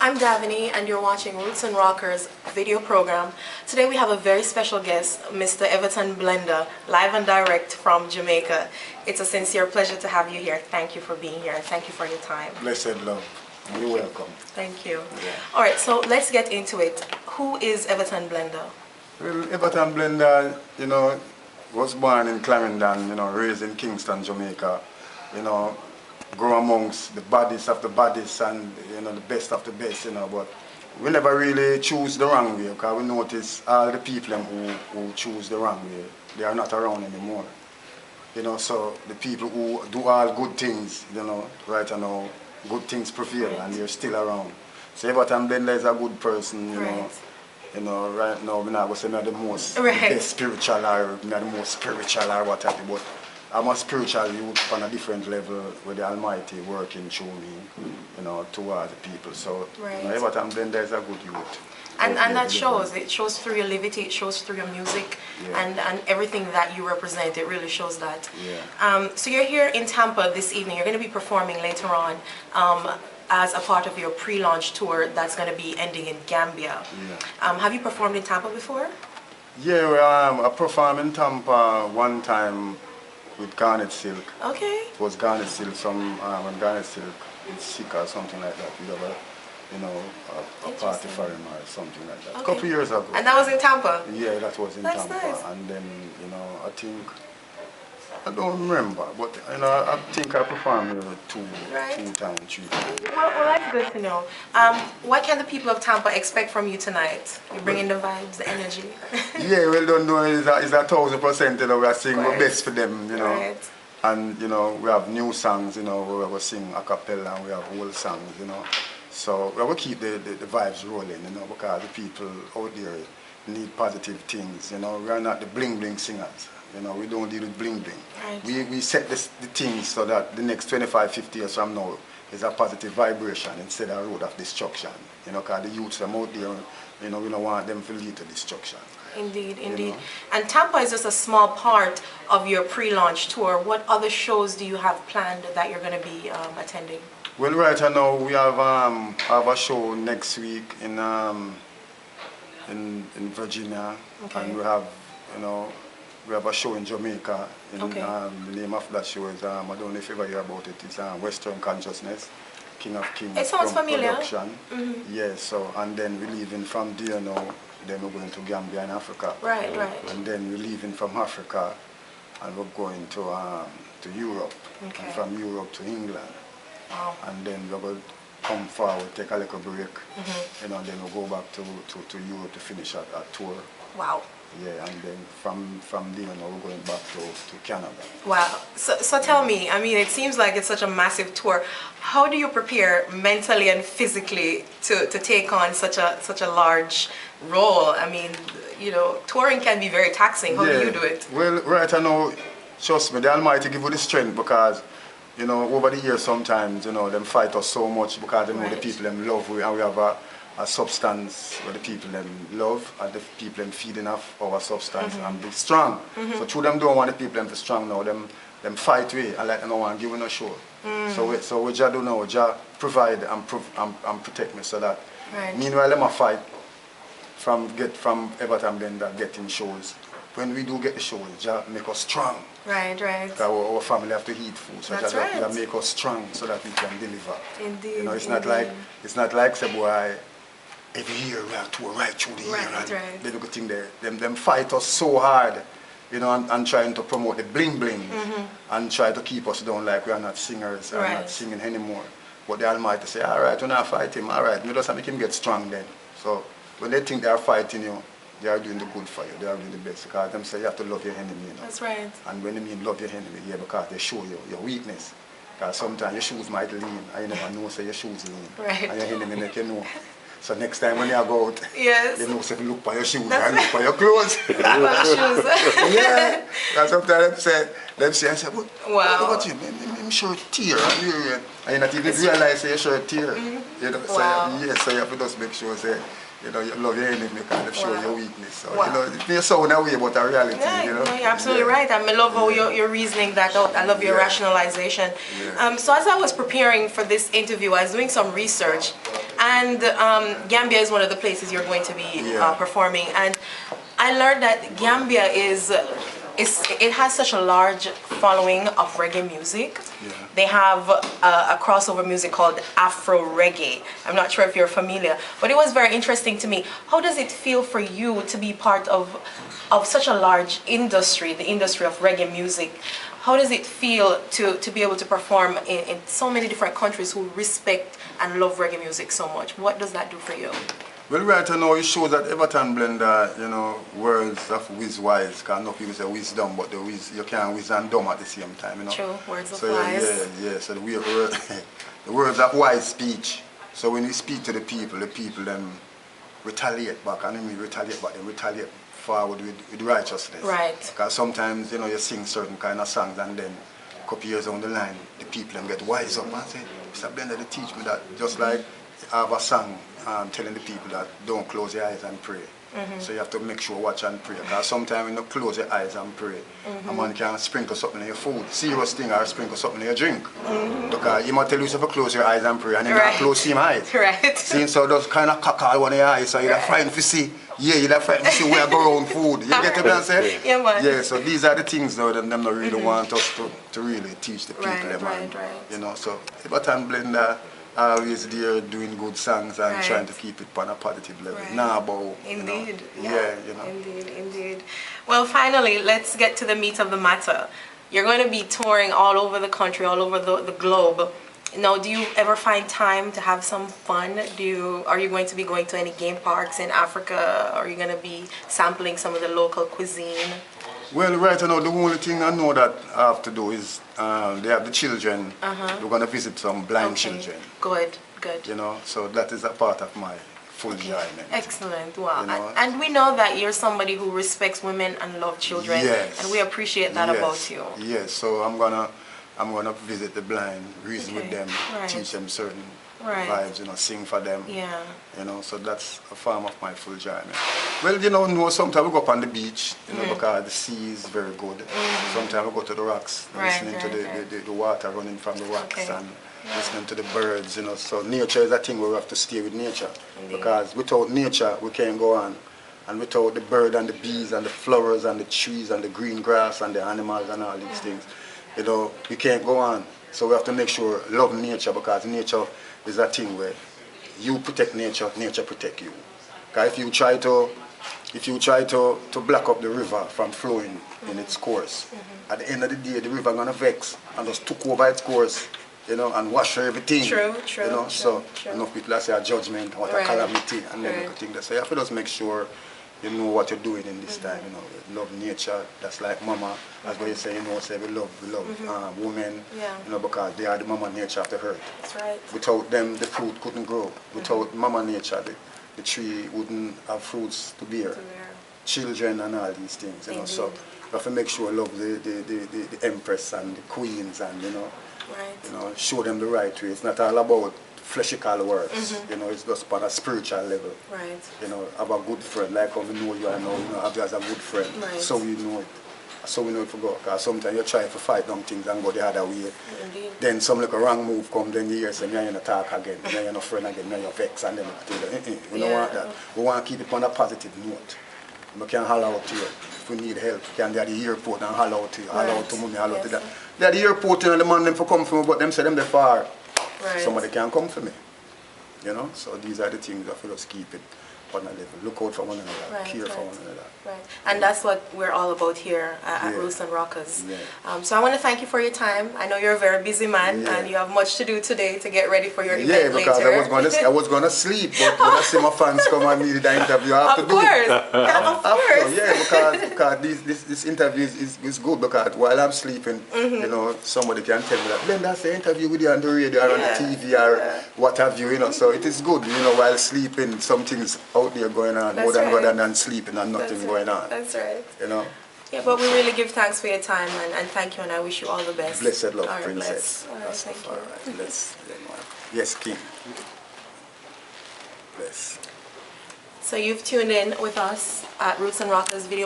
I'm Devonie and you're watching Roots and Rockers video program. Today we have a very special guest, Mr. Everton Blender, live and direct from Jamaica. It's a sincere pleasure to have you here. Thank you for being here and thank you for your time. Blessed love. You're welcome. Thank you. Yeah. Alright, so let's get into it. Who is Everton Blender? Well, Everton Blender, was born in Clarendon, raised in Kingston, Jamaica, grew amongst the baddest of the baddest and, the best of the best, but we never really choose the wrong way because we notice all the people who choose the wrong way, they are not around anymore. So the people who do all good things, right now, good things prevail and they're still around. So Everton Blender is a good person, Right. Right now, I'm not going to say I'm the most the best spiritual or I'm the most spiritual or what have you, but I'm a spiritual youth on a different level with the Almighty working through me, towards the people. So Everton Blender is a good youth. And that shows. It shows through your livity, it shows through your music, and everything that you represent. It really shows that. Yeah. So you're here in Tampa this evening. You're going to be performing later on as a part of your pre-launch tour that's going to be ending in Gambia. Yeah. Have you performed in Tampa before? Yeah, well, I performed in Tampa one time with Garnet Silk. Okay. It was Garnet Silk, when Garnet Silk is sick or something like that. We have a party for him or something like that. Okay. A couple years ago. And that was in Tampa? Yeah, that was in That's Tampa. nice. And then, I think, I don't remember, but I think I performed here two times, 3 times. Well, that's good to know. What can the people of Tampa expect from you tonight? You're bringing the vibes, the energy. Yeah, well, don't know, it's 1,000%, we are singing our best for them, Right. And, we have new songs, we will sing a cappella and we have old songs, So we will keep the vibes rolling, because the people out there need positive things, we are not the bling-bling singers. We don't deal with bling bling. Right. We set the things so that the next 25, 50 years from now is a positive vibration instead of a road of destruction. Because the youths are out there, we don't want them to lead to destruction. Indeed, indeed. And Tampa is just a small part of your pre-launch tour. What other shows do you have planned that you're going to be attending? Well, right now we have a show next week in Virginia, and we have we have a show in Jamaica. The name of that show is, I don't know if you ever hear about it, it's Western Consciousness, King of Kings. It sounds familiar. Production. Yes, so, and then we're leaving from there now, then we're going to Gambia in Africa. Right. And then we're leaving from Africa and we're going to Europe. Okay. And from Europe to England. Wow. And then we're going to come forward, take a little break, and then we'll go back to Europe to finish our tour. Wow. Yeah, and then from there we're going back to Canada. Wow. So tell me, it seems like it's such a massive tour. How do you prepare mentally and physically to take on such a large role? Touring can be very taxing. How do you do it? Well, right now, trust me, the Almighty give you the strength because, over the years sometimes, them fight us so much because they know the people them love we, and we have a substance where the people them love and the people them feeding off our substance and be strong. So through them don't want the people them to strong now, them fight we and like they don't want to give us no show. So we just do now, just provide and protect me so that meanwhile them a fight from Everton Blender getting shows. When we do get the shows, just make us strong. Right. Our family have to eat food, so That's just make us strong so that we can deliver. Indeed. It's not like say boy, every year we have to right through the year and they do good thing there. Them fight us so hard, and trying to promote the bling bling and try to keep us down like we are not singers or not singing anymore. But the Almighty say, alright, we're not fight him, alright, we just make him get strong then. So when they think they are fighting you, they are doing the good for you, they are doing the best. Because them say you have to love your enemy. That's right. And when they mean love your enemy, because they show you your weakness. Because sometimes your shoes might lean and you never know say your shoes lean. Right. And your enemy make you know. So next time when you go out, you know, say look for your shoes and look for your clothes. Yeah. Because sometimes them say, I say, but what about you? I'm sure tear. And you not even realize your shirt tear. So you have to just make sure say, you love your enemy because they show your weakness. So, they sound away about a reality, you're absolutely right. I love how you're reasoning that out. I love your rationalization. So as I was preparing for this interview, I was doing some research. And Gambia is one of the places you're going to be performing. And I learned that Gambia it has such a large following of reggae music. Yeah. They have a crossover music called Afro Reggae. I'm not sure if you're familiar, but it was very interesting to me. How does it feel for you to be part of such a large industry, the industry of reggae music? How does it feel to be able to perform in so many different countries who respect and love reggae music so much? What does that do for you? Well, right now it shows that Everton blend, words of wise. Because no people say wisdom, but you can't whiz and dumb at the same time, True, words of so, wise. Yeah. So the words of wise speech. So when you speak to the people them retaliate back. And when you retaliate back, they retaliate forward with righteousness. Right. Because sometimes, you sing certain kind of songs and then a couple years down the line, the people them get wise up and say, Mr. Blender, they teach me that. Just like I have a song telling the people that don't close your eyes and pray. So you have to make sure watch and pray. Because sometimes when you close your eyes and pray, a man can sprinkle something in your food, serious thing, or sprinkle something in your drink. Because he might tell you to close your eyes and pray, and he not close his eyes. Right. Seeing so those kind of cackle one of your eyes, so you're frightened to see. Yeah, you're frightened to see where go around food. You get what I'm saying? Yeah, man. Yeah, so these are the things now that them not really want us to really teach the people. Right. So Everton Blender always there doing good songs and trying to keep it on a positive level. Nah, but indeed. Indeed. Well, finally, let's get to the meat of the matter. You're going to be touring all over the country, all over the globe. Now, do you ever find time to have some fun? Are you going to be going to any game parks in Africa? Are you going to be sampling some of the local cuisine? Well, right now, the only thing I know that I have to do is they have the children. We're going to visit some blind children. Good. So that is a part of my full enjoyment. Excellent. Wow. And we know that you're somebody who respects women and love children. Yes. And we appreciate that about you. Yes. So I'm gonna visit the blind, reason with them, teach them certain vibes, sing for them. Yeah. So that's a form of my full enjoyment. Well, sometimes we go up on the beach, because the sea is very good. Sometimes we go to the rocks, listening to the water running from the rocks and listening to the birds, So nature is a thing where we have to stay with nature. Indeed. Because without nature, we can't go on. And without the bird and the bees and the flowers and the trees and the green grass and the animals and all these things, we can't go on. So we have to make sure, love nature, because nature is a thing where you protect nature, nature protect you. Because if you try to block up the river from flowing in its course, at the end of the day, the river gonna vex and just took over its course, and wash everything. True. So enough people say a judgment, what a calamity, and then everything. So you have to just make sure you know what you're doing in this time, love nature. That's like mama, that's what you say, say we love women, because they are the mama nature of the earth. That's right. Without them, the fruit couldn't grow. Without mama nature, the tree wouldn't have fruits to bear. Children and all these things, So you have to make sure love the Empress and the queens and, show them the right way. It's not all about fleshical words, it's just on a spiritual level. Right. Have a good friend, like how we know you are now, have you as a good friend. Right. So we know it for go. Because sometimes you try to fight down things and go the other way. Indeed. Then some like a wrong move come, then you hear say, you're not talk again, now you're not friend again, now you're vex, and then we don't want that. We want to keep it on a positive note. We can holler out to you. If we need help, we can be at the airport and holler out to you, holler out to mommy, holler out to that. They're at the airport and the man them for come from me, but them say them they're far. Right. Somebody can come for me. So these are the things that we just keep it on a level. Look out for one another, care for one another. Right. And that's what we're all about here at Roots and Rockers. So I want to thank you for your time. I know you're a very busy man and you have much to do today to get ready for your event later. Yeah, because I was gonna sleep, but when I see my fans come and need the interview, I have to do it. Of course. Yeah, because this interview is good, because while I'm sleeping, somebody can tell me that, then that's the interview with you on the radio or on the TV or what have you, So it is good, while sleeping, some things out there going on, more than rather than sleeping and nothing going on. That's right. Yeah, but we really give thanks for your time and thank you, and I wish you all the best. Blessed love, right, princess. All right, thank you. All right, bless. Yes, King. Bless. So you've tuned in with us at Roots and Rockers video.